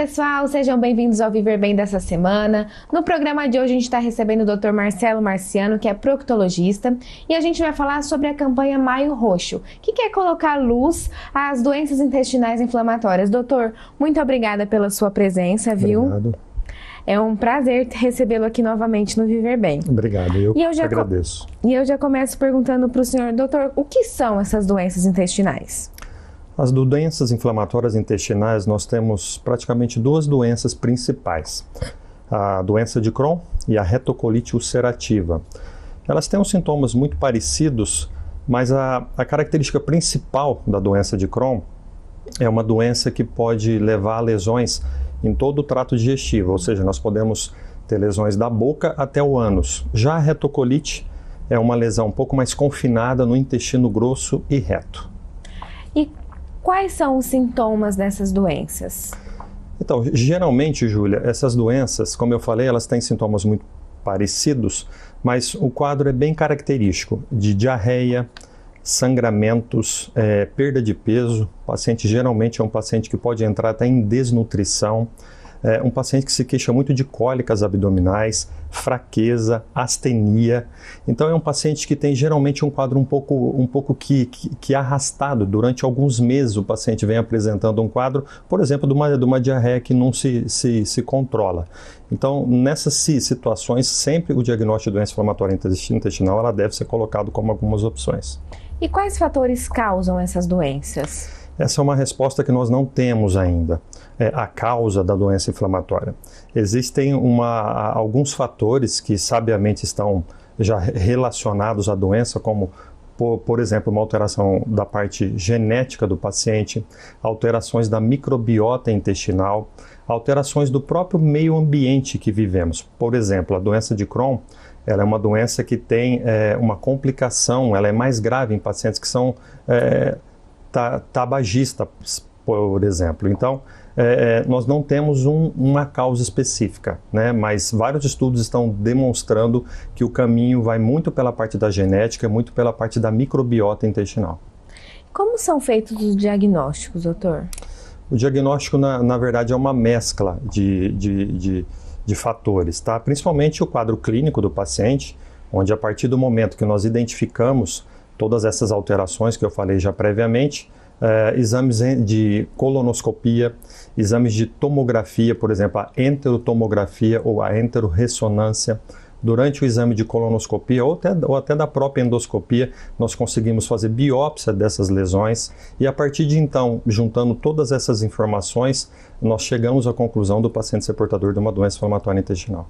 pessoal, sejam bem-vindos ao Viver Bem dessa semana. No programa de hoje a gente está recebendo o Dr. Marcelo Marciano, que é proctologista, e a gente vai falar sobre a campanha Maio Roxo, que quer colocar luz às doenças intestinais inflamatórias. Doutor, muito obrigada pela sua presença, viu? Obrigado. É um prazer recebê-lo aqui novamente no Viver Bem. Obrigado, eu agradeço. E eu já começo perguntando para o senhor, doutor, o que são essas doenças intestinais? As doenças inflamatórias intestinais, nós temos praticamente duas doenças principais. A doença de Crohn e a retocolite ulcerativa. Elas têm uns sintomas muito parecidos, mas a característica principal da doença de Crohn é uma doença que pode levar a lesões em todo o trato digestivo, ou seja, nós podemos ter lesões da boca até o ânus. Já a retocolite é uma lesão um pouco mais confinada no intestino grosso e reto. E quais são os sintomas dessas doenças? Então, geralmente, Júlia, essas doenças, como eu falei, elas têm sintomas muito parecidos, mas o quadro é bem característico de diarreia, sangramentos, perda de peso. O paciente geralmente é um paciente que pode entrar até em desnutrição, um paciente que se queixa muito de cólicas abdominais, fraqueza, astenia. Então é um paciente que tem geralmente um quadro um pouco que arrastado. Durante alguns meses o paciente vem apresentando um quadro, por exemplo, de uma diarreia que não se controla. Então, nessas situações, sempre o diagnóstico de doença inflamatória intestinal ela deve ser colocado como algumas opções. E quais fatores causam essas doenças? Essa é uma resposta que nós não temos ainda, a causa da doença inflamatória. Existem alguns fatores que sabiamente estão já relacionados à doença, como, por exemplo, uma alteração da parte genética do paciente, alterações da microbiota intestinal, alterações do próprio meio ambiente que vivemos. Por exemplo, a doença de Crohn, ela é uma doença que tem uma complicação, ela é mais grave em pacientes que são tabagistas, por exemplo. Então, nós não temos uma causa específica, né? Mas vários estudos estão demonstrando que o caminho vai muito pela parte da genética, muito pela parte da microbiota intestinal. Como são feitos os diagnósticos, doutor? O diagnóstico, na verdade, é uma mescla de fatores, tá? Principalmente o quadro clínico do paciente, onde a partir do momento que nós identificamos todas essas alterações que eu falei já previamente, exames de colonoscopia, exames de tomografia, por exemplo, a enterotomografia ou a enterorressonância. Durante o exame de colonoscopia ou até da própria endoscopia, nós conseguimos fazer biópsia dessas lesões e a partir de então, juntando todas essas informações, nós chegamos à conclusão do paciente ser portador de uma doença inflamatória intestinal.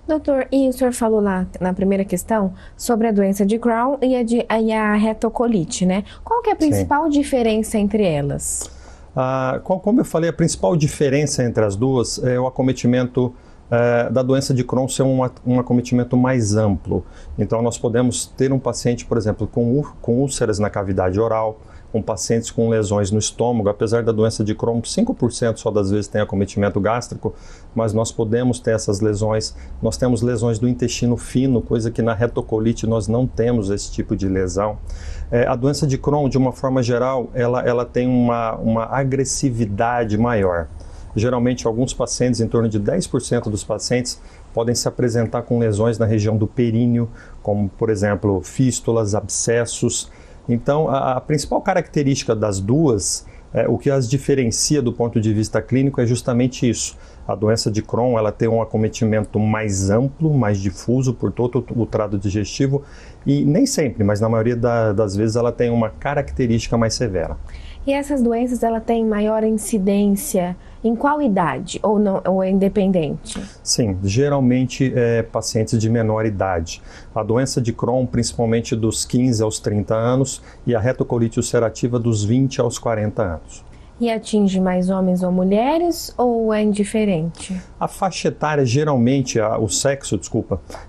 Doutor, e o senhor falou lá na primeira questão sobre a doença de Crohn e a retocolite, né? Qual que é a principal diferença entre elas? Como eu falei, a principal diferença entre as duas é o acometimento da doença de Crohn ser um acometimento mais amplo. Então nós podemos ter um paciente, por exemplo, com úlceras na cavidade oral, com pacientes com lesões no estômago. Apesar da doença de Crohn, 5% só das vezes tem acometimento gástrico, mas nós podemos ter essas lesões. Nós temos lesões do intestino fino, coisa que na retocolite nós não temos esse tipo de lesão. A doença de Crohn, de uma forma geral, ela tem uma agressividade maior. Geralmente, alguns pacientes, em torno de 10% dos pacientes, podem se apresentar com lesões na região do períneo, como, por exemplo, fístulas, abscessos. Então, a principal característica das duas, o que as diferencia do ponto de vista clínico é justamente isso. A doença de Crohn, ela tem um acometimento mais amplo, mais difuso por todo o trato digestivo e nem sempre, mas na maioria das vezes ela tem uma característica mais severa. E essas doenças, ela tem maior incidência em qual idade ou não, ou é independente? Sim, geralmente pacientes de menor idade. A doença de Crohn, principalmente dos 15 aos 30 anos e a retocolite ulcerativa dos 20 aos 40 anos. E atinge mais homens ou mulheres ou é indiferente? A faixa etária, geralmente, o sexo,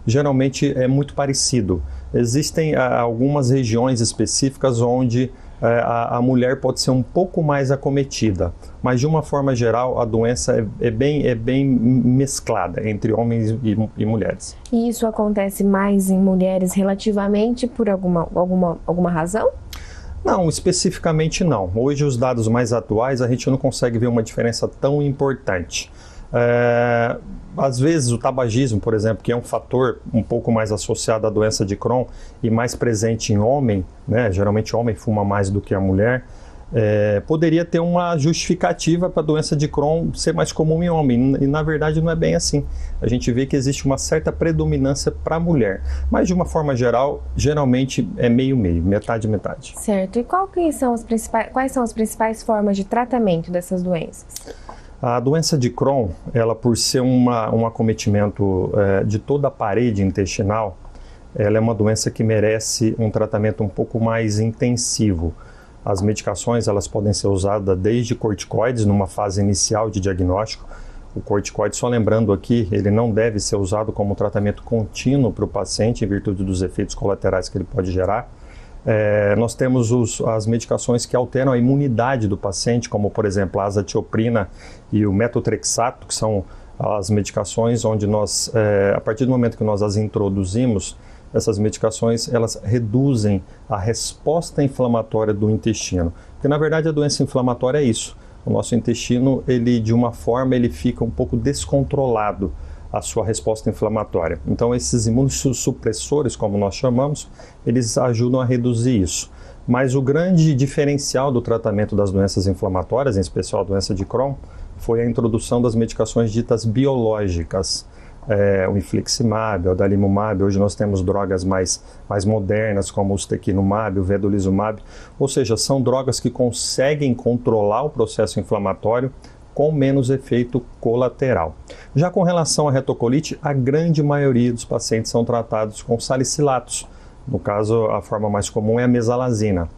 geralmente é muito parecido. Existem algumas regiões específicas onde a mulher pode ser um pouco mais acometida, mas de uma forma geral a doença é bem mesclada entre homens e mulheres. E isso acontece mais em mulheres relativamente por alguma razão? Não, especificamente não. Hoje os dados mais atuais a gente não consegue ver uma diferença tão importante. Às vezes o tabagismo, por exemplo, que é um fator um pouco mais associado à doença de Crohn e mais presente em homem, né? Geralmente o homem fuma mais do que a mulher, poderia ter uma justificativa para a doença de Crohn ser mais comum em homem, e na verdade não é bem assim. A gente vê que existe uma certa predominância para a mulher, mas de uma forma geral, geralmente é meio-meio, metade-metade. Certo, e quais são as principais formas de tratamento dessas doenças? A doença de Crohn, ela por ser um acometimento de toda a parede intestinal, ela é uma doença que merece um tratamento um pouco mais intensivo. As medicações elas podem ser usadas desde corticoides, numa fase inicial de diagnóstico. O corticoide, só lembrando aqui, ele não deve ser usado como tratamento contínuo para o paciente, em virtude dos efeitos colaterais que ele pode gerar. Nós temos as medicações que alteram a imunidade do paciente, como por exemplo a azatioprina e o metotrexato, que são as medicações onde nós, a partir do momento que nós as introduzimos, essas medicações elas reduzem a resposta inflamatória do intestino. Porque na verdade a doença inflamatória é isso. O nosso intestino, ele de uma forma, ele fica um pouco descontrolado, a sua resposta inflamatória. Então esses imunossupressores, como nós chamamos, eles ajudam a reduzir isso. Mas o grande diferencial do tratamento das doenças inflamatórias, em especial a doença de Crohn, foi a introdução das medicações ditas biológicas. O infliximab, o adalimumab, hoje nós temos drogas mais modernas como o ustekinumab, o vedolizumab, ou seja, são drogas que conseguem controlar o processo inflamatório com menos efeito colateral. Já com relação à retocolite, a grande maioria dos pacientes são tratados com salicilatos. No caso, a forma mais comum é a mesalazina.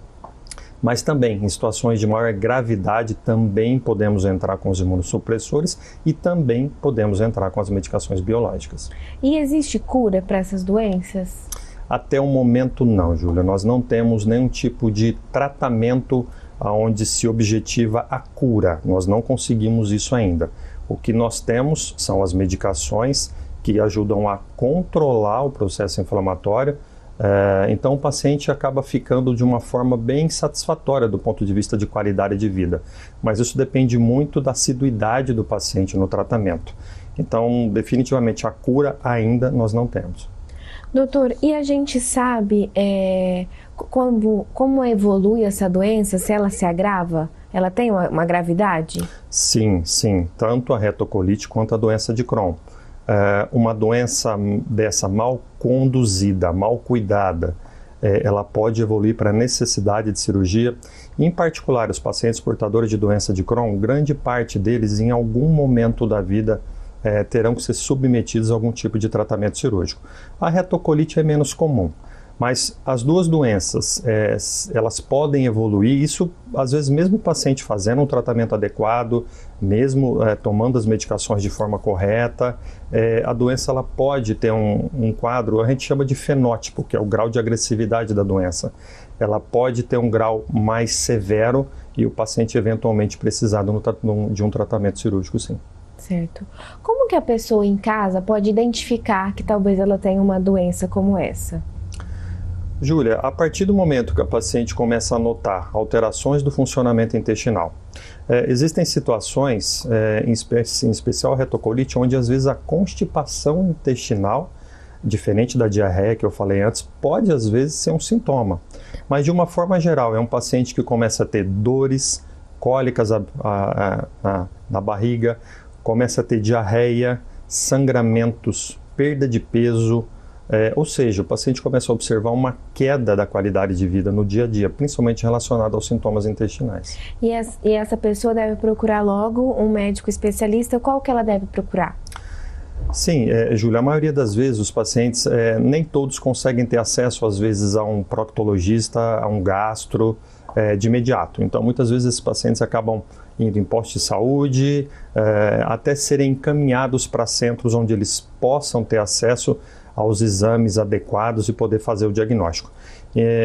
Mas também, em situações de maior gravidade, também podemos entrar com os imunossupressores e também podemos entrar com as medicações biológicas. E existe cura para essas doenças? Até o momento não, Júlia. Nós não temos nenhum tipo de tratamento onde se objetiva a cura. Nós não conseguimos isso ainda. O que nós temos são as medicações que ajudam a controlar o processo inflamatório. Então o paciente acaba ficando de uma forma bem satisfatória do ponto de vista de qualidade de vida. Mas isso depende muito da assiduidade do paciente no tratamento. Então, definitivamente, a cura ainda nós não temos. Doutor, e a gente sabe como evolui essa doença, se ela se agrava? Ela tem uma gravidade? Sim. Tanto a retocolite quanto a doença de Crohn. Uma doença dessa mal conduzida, mal cuidada, ela pode evoluir para a necessidade de cirurgia. Em particular, os pacientes portadores de doença de Crohn, grande parte deles, em algum momento da vida, terão que ser submetidos a algum tipo de tratamento cirúrgico. A retocolite é menos comum, mas as duas doenças, elas podem evoluir. Isso, às vezes, mesmo o paciente fazendo um tratamento adequado, mesmo tomando as medicações de forma correta, a doença ela pode ter um quadro, a gente chama de fenótipo, que é o grau de agressividade da doença. Ela pode ter um grau mais severo e o paciente eventualmente precisar de um tratamento cirúrgico, sim. Certo. Como que a pessoa em casa pode identificar que talvez ela tenha uma doença como essa? Júlia, a partir do momento que a paciente começa a notar alterações do funcionamento intestinal, existem situações, em especial a retocolite, onde às vezes a constipação intestinal, diferente da diarreia que eu falei antes, pode às vezes ser um sintoma. Mas de uma forma geral, é um paciente que começa a ter dores, cólicas na barriga, começa a ter diarreia, sangramentos, perda de peso, ou seja, o paciente começa a observar uma queda da qualidade de vida no dia a dia, principalmente relacionada aos sintomas intestinais. E essa pessoa deve procurar logo um médico especialista? Qual que ela deve procurar? Sim, Júlia, a maioria das vezes os pacientes, nem todos conseguem ter acesso às vezes a um proctologista, a um gastro, de imediato. Então muitas vezes esses pacientes acabam indo em postos de saúde, até serem encaminhados para centros onde eles possam ter acesso aos exames adequados e poder fazer o diagnóstico.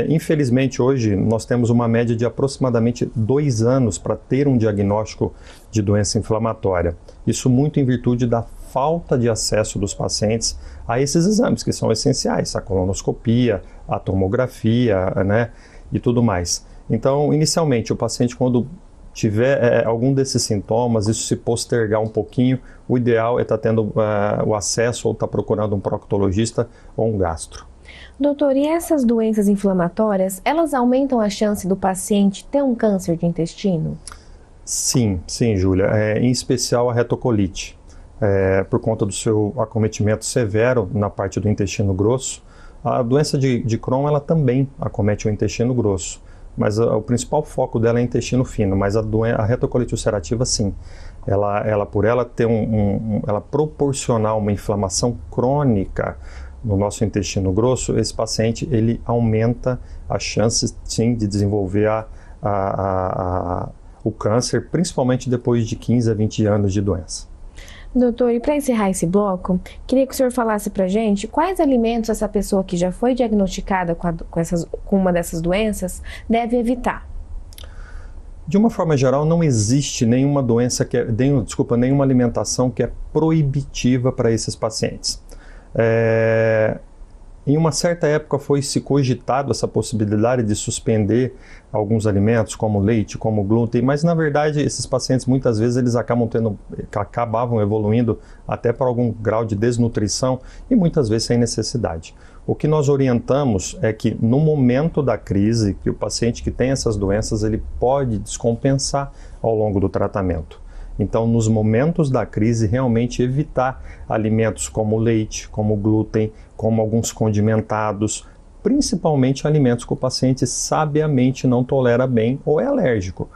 Infelizmente hoje nós temos uma média de aproximadamente 2 anos para ter um diagnóstico de doença inflamatória. Isso muito em virtude da falta de acesso dos pacientes a esses exames que são essenciais, a colonoscopia, a tomografia, né, e tudo mais. Então, inicialmente, o paciente, quando tiver algum desses sintomas, isso se postergar um pouquinho, o ideal é estar tendo o acesso ou estar procurando um proctologista ou um gastro. Doutor, e essas doenças inflamatórias, elas aumentam a chance do paciente ter um câncer de intestino? Sim, Júlia. Em especial a retocolite. Por conta do seu acometimento severo na parte do intestino grosso. A doença de Crohn, ela também acomete o intestino grosso, mas o principal foco dela é o intestino fino, mas a retocolite ulcerativa, sim. Por ela ter ela proporcionar uma inflamação crônica no nosso intestino grosso, esse paciente, ele aumenta a chance, sim, de desenvolver o câncer, principalmente depois de 15 a 20 anos de doença. Doutor, e para encerrar esse bloco, queria que o senhor falasse pra gente quais alimentos essa pessoa que já foi diagnosticada com uma dessas doenças deve evitar. De uma forma geral, não existe nenhuma nenhuma alimentação que é proibitiva para esses pacientes. Em uma certa época foi-se cogitado essa possibilidade de suspender alguns alimentos, como leite, como glúten, mas na verdade esses pacientes muitas vezes eles acabavam evoluindo até para algum grau de desnutrição e muitas vezes sem necessidade. O que nós orientamos é que no momento da crise, que o paciente que tem essas doenças, ele pode descompensar ao longo do tratamento. Então, nos momentos da crise, realmente evitar alimentos como leite, como glúten, como alguns condimentados, principalmente alimentos que o paciente sabiamente não tolera bem ou é alérgico,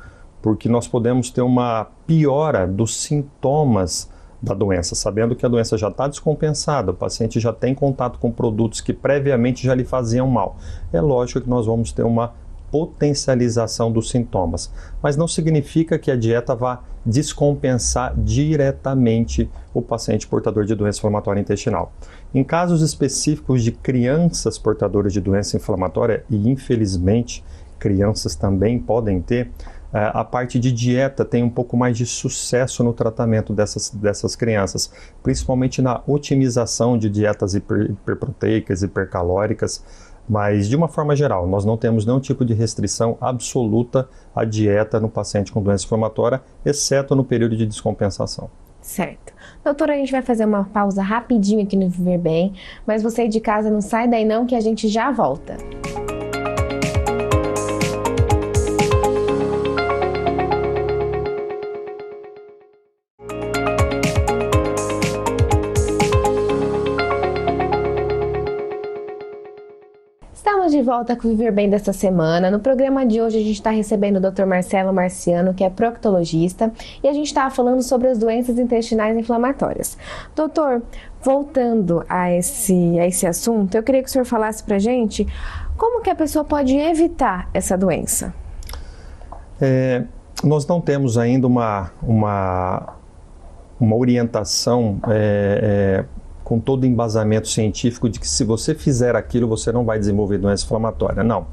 porque nós podemos ter uma piora dos sintomas da doença, sabendo que a doença já está descompensada, o paciente já tem contato com produtos que previamente já lhe faziam mal. É lógico que nós vamos ter uma potencialização dos sintomas, mas não significa que a dieta vá descompensar diretamente o paciente portador de doença inflamatória intestinal. Em casos específicos de crianças portadoras de doença inflamatória, e infelizmente crianças também podem ter, a parte de dieta tem um pouco mais de sucesso no tratamento dessas crianças, principalmente na otimização de dietas hiperproteicas, hipercalóricas. Mas, de uma forma geral, nós não temos nenhum tipo de restrição absoluta à dieta no paciente com doença inflamatória, exceto no período de descompensação. Certo. Doutora, a gente vai fazer uma pausa rapidinho aqui no Viver Bem, mas você aí de casa não sai daí não, que a gente já volta. Estamos de volta com o Viver Bem desta semana. No programa de hoje a gente está recebendo o Dr. Marcelo Marciano, que é proctologista, e a gente estava falando sobre as doenças intestinais inflamatórias. Doutor, voltando a esse assunto, eu queria que o senhor falasse pra gente como que a pessoa pode evitar essa doença. Nós não temos ainda uma orientação com todo embasamento científico de que se você fizer aquilo, você não vai desenvolver doença inflamatória. Não.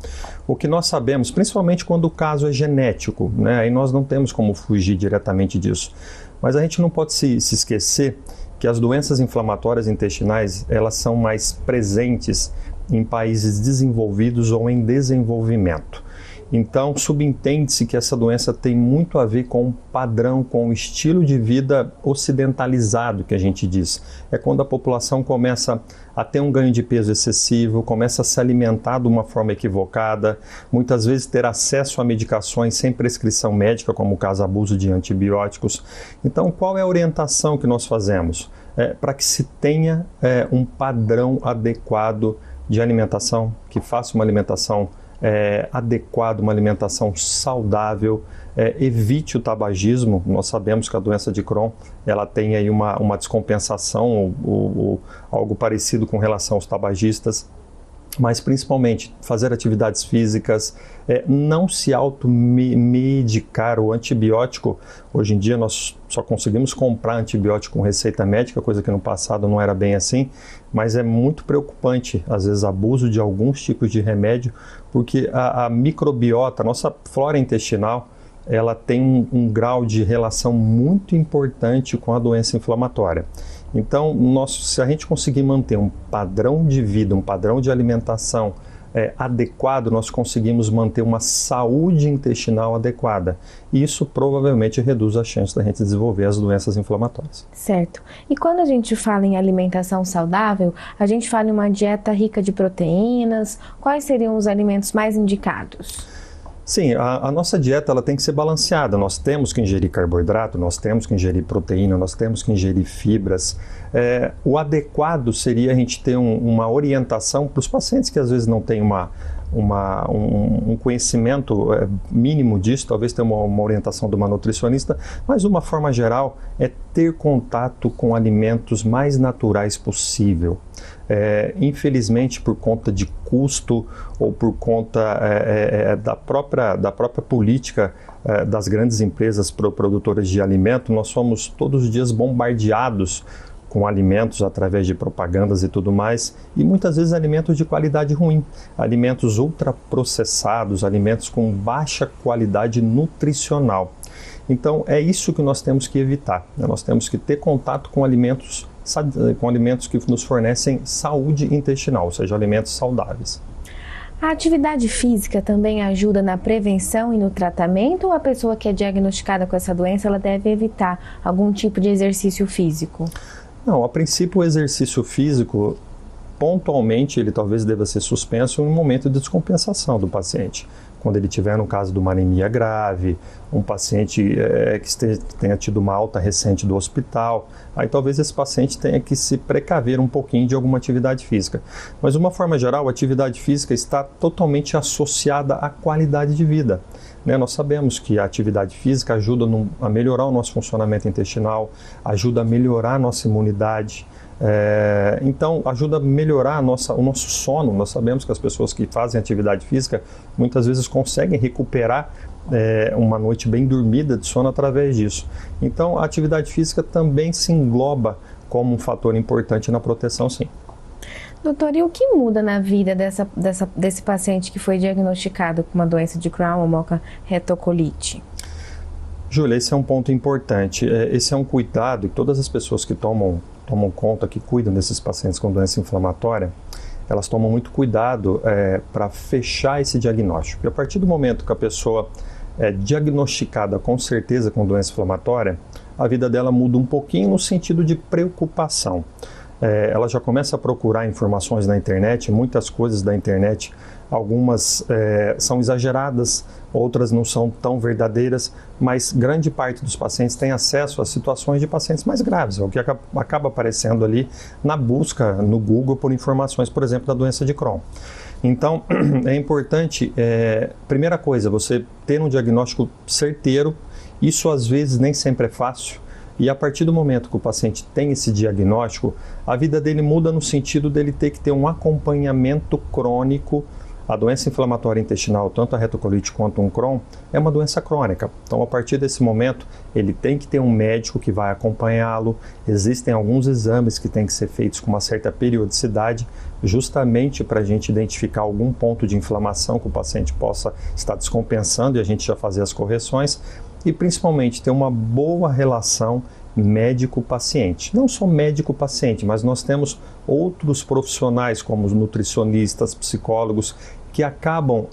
O que nós sabemos, principalmente quando o caso é genético, né? Aí nós não temos como fugir diretamente disso. Mas a gente não pode se esquecer que as doenças inflamatórias intestinais, elas são mais presentes em países desenvolvidos ou em desenvolvimento. Então, subentende-se que essa doença tem muito a ver com o padrão, com o estilo de vida ocidentalizado, que a gente diz. É quando a população começa a ter um ganho de peso excessivo, começa a se alimentar de uma forma equivocada, muitas vezes ter acesso a medicações sem prescrição médica, como o caso abuso de antibióticos. Então, qual é a orientação que nós fazemos? Para que se tenha um padrão adequado de alimentação, que faça uma alimentação adequado, uma alimentação saudável, evite o tabagismo. Nós sabemos que a doença de Crohn ela tem aí uma descompensação ou algo parecido com relação aos tabagistas, mas principalmente fazer atividades físicas, não se automedicar. O antibiótico, hoje em dia nós só conseguimos comprar antibiótico com receita médica, coisa que no passado não era bem assim, mas é muito preocupante, às vezes, abuso de alguns tipos de remédio, porque a microbiota, a nossa flora intestinal, ela tem um grau de relação muito importante com a doença inflamatória. Então, se a gente conseguir manter um padrão de vida, um padrão de alimentação adequado, nós conseguimos manter uma saúde intestinal adequada. E isso provavelmente reduz a chance da gente desenvolver as doenças inflamatórias. Certo. E quando a gente fala em alimentação saudável, a gente fala em uma dieta rica de proteínas. Quais seriam os alimentos mais indicados? Sim, a nossa dieta ela tem que ser balanceada. Nós temos que ingerir carboidrato, nós temos que ingerir proteína, nós temos que ingerir fibras. O adequado seria a gente ter uma orientação para os pacientes que às vezes não têm um conhecimento mínimo disso, talvez tenha uma orientação de uma nutricionista, mas de uma forma geral é ter contato com alimentos mais naturais possível. Infelizmente, por conta de custo ou por conta da própria política das grandes empresas produtoras de alimento, nós somos todos os dias bombardeados com alimentos através de propagandas e tudo mais, e muitas vezes alimentos de qualidade ruim, alimentos ultraprocessados, alimentos com baixa qualidade nutricional. Então é isso que nós temos que evitar, né? Nós temos que ter contato com alimentos que nos fornecem saúde intestinal, ou seja, alimentos saudáveis. A atividade física também ajuda na prevenção e no tratamento, ou a pessoa que é diagnosticada com essa doença ela deve evitar algum tipo de exercício físico? Não, a princípio o exercício físico, pontualmente, ele talvez deva ser suspenso em um momento de descompensação do paciente. Quando ele tiver, no caso de uma anemia grave, um paciente que tenha tido uma alta recente do hospital, aí talvez esse paciente tenha que se precaver um pouquinho de alguma atividade física. Mas de uma forma geral, a atividade física está totalmente associada à qualidade de vida. Nós sabemos que a atividade física ajuda a melhorar o nosso funcionamento intestinal, ajuda a melhorar a nossa imunidade, então ajuda a melhorar o nosso sono. Nós sabemos que as pessoas que fazem atividade física muitas vezes conseguem recuperar uma noite bem dormida de sono através disso. Então a atividade física também se engloba como um fator importante na proteção, sim. Doutor, e o que muda na vida desse paciente que foi diagnosticado com uma doença de Crohn ou mucorretocolite? Júlia, esse é um ponto importante. Esse é um cuidado que todas as pessoas que tomam conta, que cuidam desses pacientes com doença inflamatória, elas tomam muito cuidado para fechar esse diagnóstico. E a partir do momento que a pessoa é diagnosticada com certeza com doença inflamatória, a vida dela muda um pouquinho no sentido de preocupação. Ela já começa a procurar informações na internet, muitas coisas da internet, algumas são exageradas, outras não são tão verdadeiras, mas grande parte dos pacientes tem acesso a situações de pacientes mais graves, o que acaba aparecendo ali na busca no Google por informações, por exemplo, da doença de Crohn. Então, é importante, primeira coisa, você ter um diagnóstico certeiro. Isso às vezes nem sempre é fácil. E a partir do momento que o paciente tem esse diagnóstico, a vida dele muda no sentido dele ter que ter um acompanhamento crônico. A doença inflamatória intestinal, tanto a retocolite quanto um Crohn, é uma doença crônica. Então, a partir desse momento, ele tem que ter um médico que vai acompanhá-lo. Existem alguns exames que têm que ser feitos com uma certa periodicidade, justamente para a gente identificar algum ponto de inflamação que o paciente possa estar descompensando e a gente já fazer as correções. E principalmente ter uma boa relação médico-paciente. Não só médico-paciente, mas nós temos outros profissionais como os nutricionistas, psicólogos, que acabam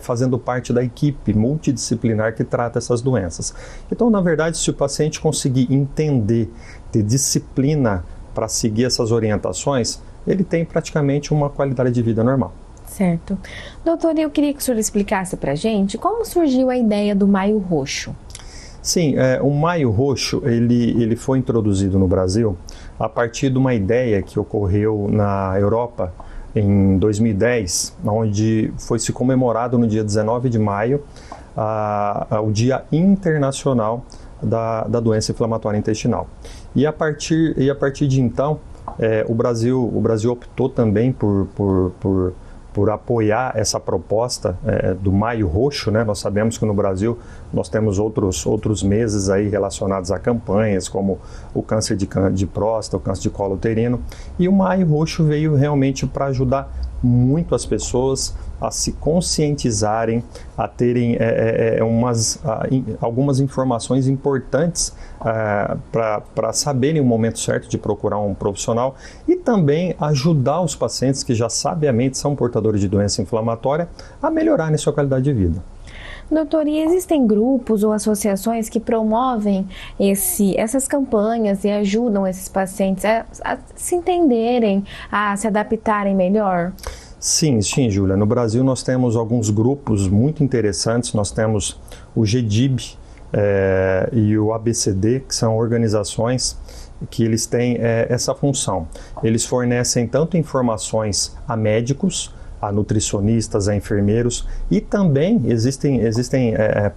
fazendo parte da equipe multidisciplinar que trata essas doenças. Então, na verdade, se o paciente conseguir entender, ter disciplina para seguir essas orientações, ele tem praticamente uma qualidade de vida normal. Certo. Doutor, eu queria que o senhor explicasse para a gente como surgiu a ideia do Maio Roxo. Sim, o Maio Roxo ele foi introduzido no Brasil a partir de uma ideia que ocorreu na Europa em 2010, onde foi se comemorado no dia 19 de maio o Dia Internacional da Doença Inflamatória Intestinal. E a partir de então, o Brasil optou também por apoiar essa proposta do Maio Roxo, né? Nós sabemos que no Brasil nós temos outros meses aí relacionados a campanhas, como o câncer de próstata, o câncer de colo uterino, e o Maio Roxo veio realmente para ajudar muito as pessoas a se conscientizarem, a terem algumas informações importantes para saberem o momento certo de procurar um profissional e também ajudar os pacientes que já sabiamente são portadores de doença inflamatória a melhorarem sua qualidade de vida. Doutor, e existem grupos ou associações que promovem essas campanhas e ajudam esses pacientes a se entenderem, a se adaptarem melhor? Sim, Júlia. No Brasil nós temos alguns grupos muito interessantes. Nós temos o GDIB e o ABCD, que são organizações que eles têm essa função. Eles fornecem tanto informações a médicos, a nutricionistas, a enfermeiros e também existem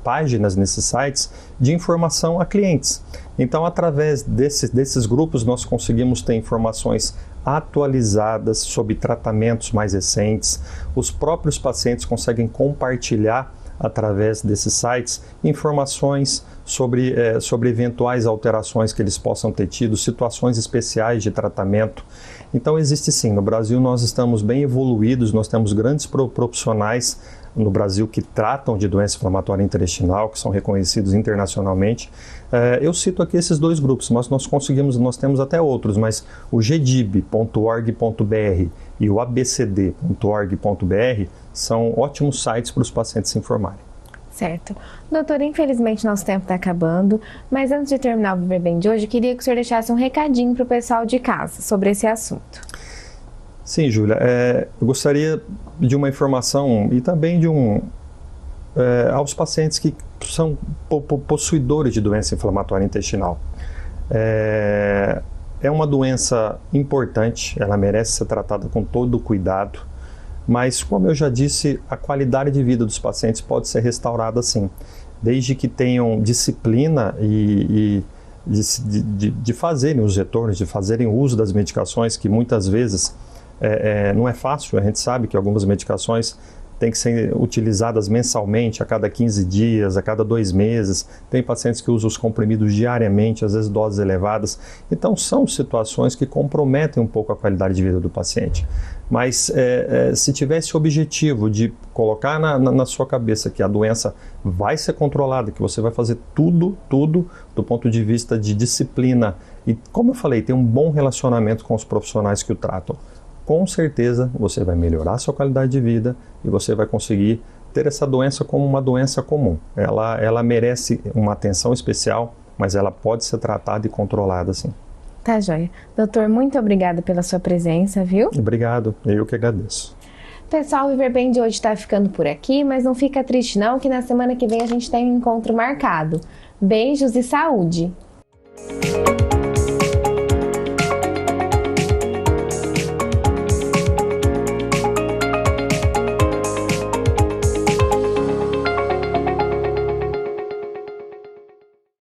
páginas nesses sites de informação a clientes. Então, através desses grupos, nós conseguimos ter informações atualizadas sobre tratamentos mais recentes. Os próprios pacientes conseguem compartilhar através desses sites informações sobre eventuais alterações que eles possam ter tido, situações especiais de tratamento. Então existe sim, no Brasil nós estamos bem evoluídos, nós temos grandes profissionais no Brasil que tratam de doença inflamatória intestinal, que são reconhecidos internacionalmente. Eu cito aqui esses dois grupos, mas nós temos até outros, mas o gdib.org.br e o abcd.org.br são ótimos sites para os pacientes se informarem. Certo. Doutor, infelizmente nosso tempo está acabando, mas antes de terminar o Viver Bem de hoje, eu queria que o senhor deixasse um recadinho para o pessoal de casa sobre esse assunto. Sim, Júlia. Eu gostaria de uma informação e também aos pacientes que são possuidores de doença inflamatória intestinal. É uma doença importante, ela merece ser tratada com todo o cuidado, mas, como eu já disse, a qualidade de vida dos pacientes pode ser restaurada sim, desde que tenham disciplina de fazerem os retornos, de fazerem uso das medicações, que muitas vezes não é fácil. A gente sabe que algumas medicações têm que ser utilizadas mensalmente, a cada 15 dias, a cada 2 meses. Tem pacientes que usam os comprimidos diariamente, às vezes doses elevadas. Então, são situações que comprometem um pouco a qualidade de vida do paciente. Mas se tivesse o objetivo de colocar na sua cabeça que a doença vai ser controlada, que você vai fazer tudo do ponto de vista de disciplina e, como eu falei, ter um bom relacionamento com os profissionais que o tratam, com certeza você vai melhorar a sua qualidade de vida e você vai conseguir ter essa doença como uma doença comum. Ela merece uma atenção especial, mas ela pode ser tratada e controlada sim. Tá joia. Doutor, muito obrigada pela sua presença, viu? Obrigado, eu que agradeço. Pessoal, o Viver Bem de hoje está ficando por aqui, mas não fica triste não, que na semana que vem a gente tem um encontro marcado. Beijos e saúde!